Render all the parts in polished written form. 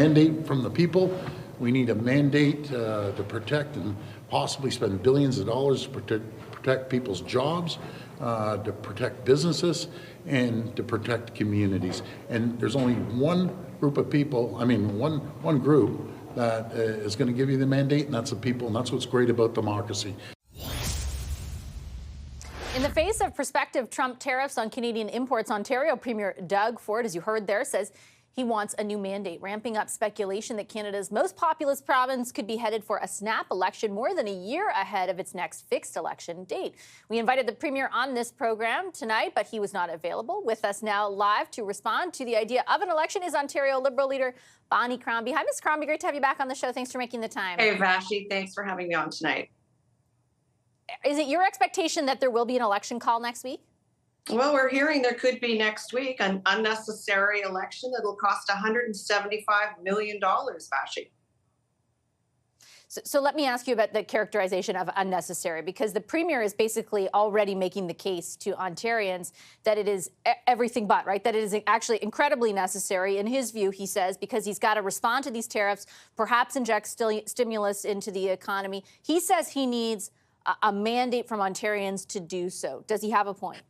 mandate from the people. We need a mandate to protect and possibly spend billions of dollars to protect people's jobs, to protect businesses, and to protect communities. And there's only one group of people, one group that is going to give you the mandate, and that's the people, and that's what's great about democracy. In the face of prospective Trump tariffs on Canadian imports, Ontario Premier Doug Ford, as you heard there, says he wants a new mandate, ramping up speculation that Canada's most populous province could be headed for a snap election more than a year ahead of its next fixed election date. We invited the Premier on this program tonight, but he was not available. With us now live to respond to the idea of an election is Ontario Liberal Leader Bonnie Crombie. Hi, Ms. Crombie. Great to have you back on the show. Thanks for making the time. Hey, Vassy. Thanks for having me on tonight. Is it your expectation that there will be an election call next week? Well, we're hearing there could be next week an unnecessary election that'll cost $175 million, Vassy. So let me ask you about the characterization of unnecessary, because the Premier is basically already making the case to Ontarians that it is everything but, right? That it is actually incredibly necessary, in his view, he says, because he's got to respond to these tariffs, perhaps inject stimulus into the economy. He says he needs a mandate from Ontarians to do so. Does he have a point?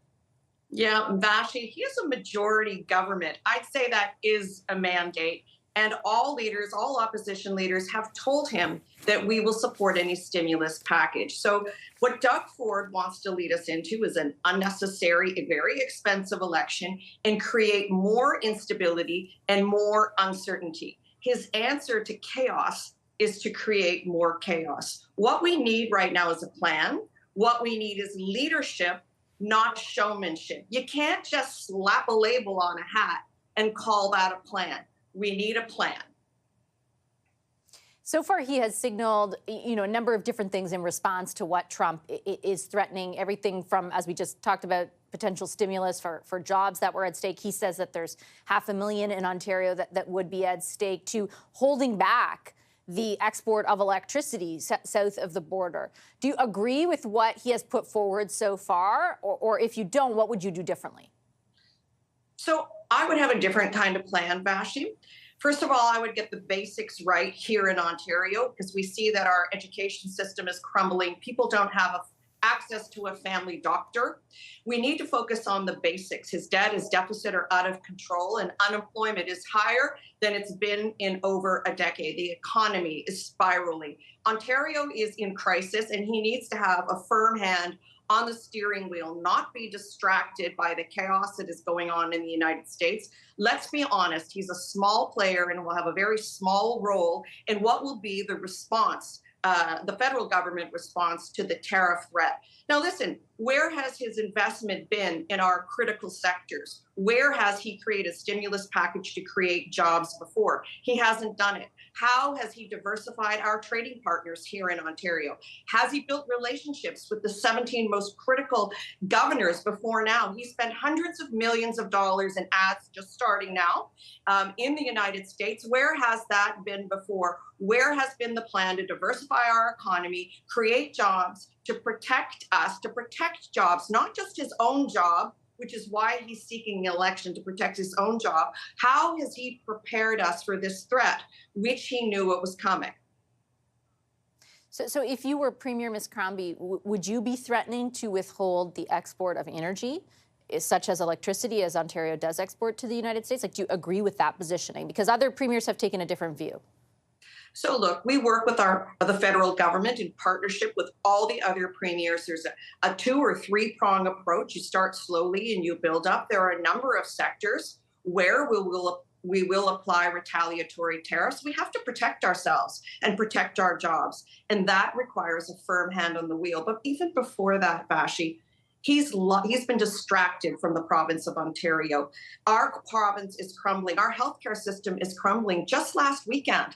Yeah, Vassy, he is a majority government. I'd say that is a mandate. And all leaders, all opposition leaders have told him that we will support any stimulus package. So what Doug Ford wants to lead us into is an unnecessary, a very expensive election and create more instability and more uncertainty. His answer to chaos is to create more chaos. What we need right now is a plan. What we need is leadership, not showmanship. You can't just slap a label on a hat and call that a plan. We need a plan. So far, he has signaled, a number of different things in response to what Trump is threatening, everything from, as we just talked about, potential stimulus for jobs that were at stake. He says that there's 500,000 in Ontario that would be at stake, to holding back the export of electricity south of the border. Do you agree with what he has put forward so far? Or if you don't, what would you do differently? So I would have a different kind of plan, Vassy. First of all, I would get the basics right here in Ontario, because we see that our education system is crumbling. People don't have access to a family doctor. We need to focus on the basics. His debt, his deficit are out of control, and unemployment is higher than it's been in over a decade. The economy is spiraling. Ontario is in crisis, and he needs to have a firm hand on the steering wheel, not be distracted by the chaos that is going on in the United States. Let's be honest, he's a small player and will have a very small role in what will be the response, the federal government response to the tariff threat. Now listen, where has his investment been in our critical sectors? Where has he created a stimulus package to create jobs before? He hasn't done it. How has he diversified our trading partners here in Ontario? Has he built relationships with the 17 most critical governors before now? He spent hundreds of millions of dollars in ads just starting now in the United States. Where has that been before? Where has been the plan to diversify our economy, create jobs, to protect us, to protect jobs, not just his own job, which is why he's seeking the election, to protect his own job? How has he prepared us for this threat, which he knew it was coming? So if you were Premier, Ms. Crombie, would you be threatening to withhold the export of energy, such as electricity, as Ontario does export to the United States? Like, do you agree with that positioning? Because other premiers have taken a different view. So look, we work with the federal government in partnership with all the other premiers. There's a 2 or 3 prong approach. You start slowly and you build up. There are a number of sectors where we will apply retaliatory tariffs. We have to protect ourselves and protect our jobs. And that requires a firm hand on the wheel. But even before that, Vassy, he's been distracted from the province of Ontario. Our province is crumbling. Our healthcare system is crumbling. Just last weekend,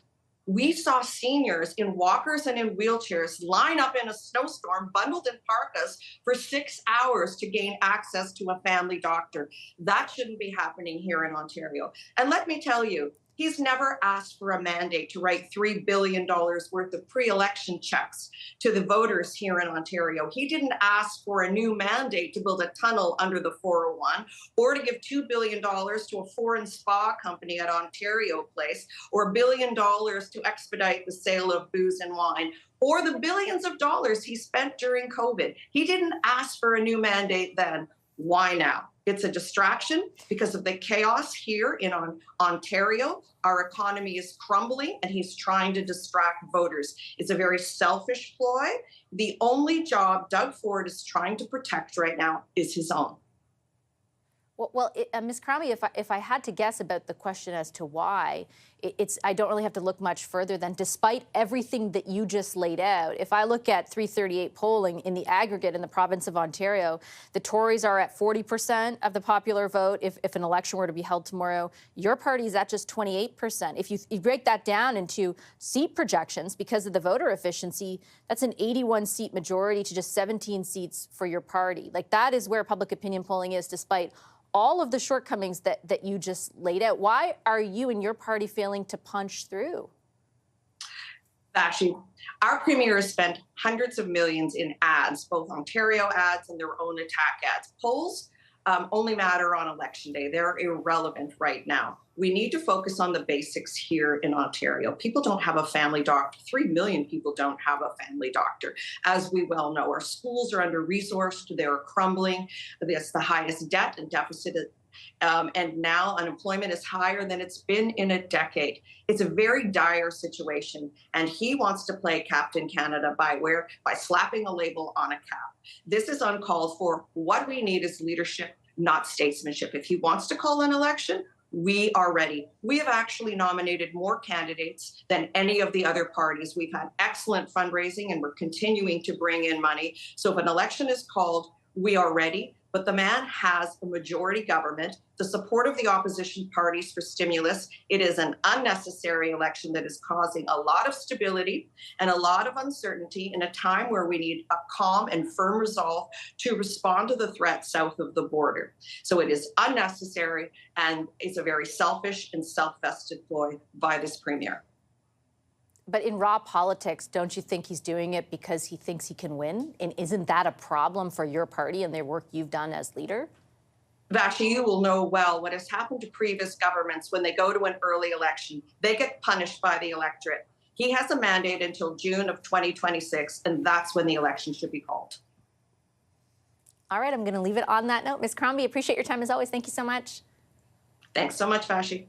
we saw seniors in walkers and in wheelchairs line up in a snowstorm, bundled in parkas, for 6 hours to gain access to a family doctor. That shouldn't be happening here in Ontario. And let me tell you, He's never asked for a mandate to write $3 billion worth of pre-election checks to the voters here in Ontario. He didn't ask for a new mandate to build a tunnel under the 401 or to give $2 billion to a foreign spa company at Ontario Place or $1 billion to expedite the sale of booze and wine or the billions of dollars he spent during COVID. He didn't ask for a new mandate then. Why now? It's a distraction because of the chaos here in Ontario. Our economy is crumbling and he's trying to distract voters. It's a very selfish ploy. The only job Doug Ford is trying to protect right now is his own. Well, Ms. Crombie, if I had to guess about the question as to why, I don't really have to look much further than despite everything that you just laid out, if I look at 338 polling in the aggregate in the province of Ontario, the Tories are at 40% of the popular vote. If an election were to be held tomorrow, your party is at just 28%. If you break that down into seat projections, because of the voter efficiency, that's an 81-seat majority to just 17 seats for your party. Like, that is where public opinion polling is, despite all of the shortcomings that you just laid out. Why are you and your party failing to punch through? Vassy, our premier has spent hundreds of millions in ads, both Ontario ads and their own attack ads. Polls only matter on election day. They're irrelevant right now. We need to focus on the basics here in Ontario. People don't have a family doctor. 3 million people don't have a family doctor, as we well know. Our schools are under-resourced. They're crumbling. It's the highest debt and deficit. And now unemployment is higher than it's been in a decade. It's a very dire situation. And he wants to play Captain Canada by slapping a label on a cap. This is uncalled for. What we need is leadership, not statesmanship. If he wants to call an election, we are ready. We have actually nominated more candidates than any of the other parties. We've had excellent fundraising and we're continuing to bring in money. So if an election is called, we are ready. But the man has a majority government, the support of the opposition parties for stimulus. It is an unnecessary election that is causing a lot of stability and a lot of uncertainty in a time where we need a calm and firm resolve to respond to the threat south of the border. So it is unnecessary, and it's a very selfish and self-vested ploy by this premier. But in raw politics, don't you think he's doing it because he thinks he can win? And isn't that a problem for your party and the work you've done as leader? Vassy, you will know well what has happened to previous governments when they go to an early election. They get punished by the electorate. He has a mandate until June of 2026, and that's when the election should be called. All right, I'm going to leave it on that note. Ms. Crombie, appreciate your time as always. Thank you so much. Thanks so much, Vassy.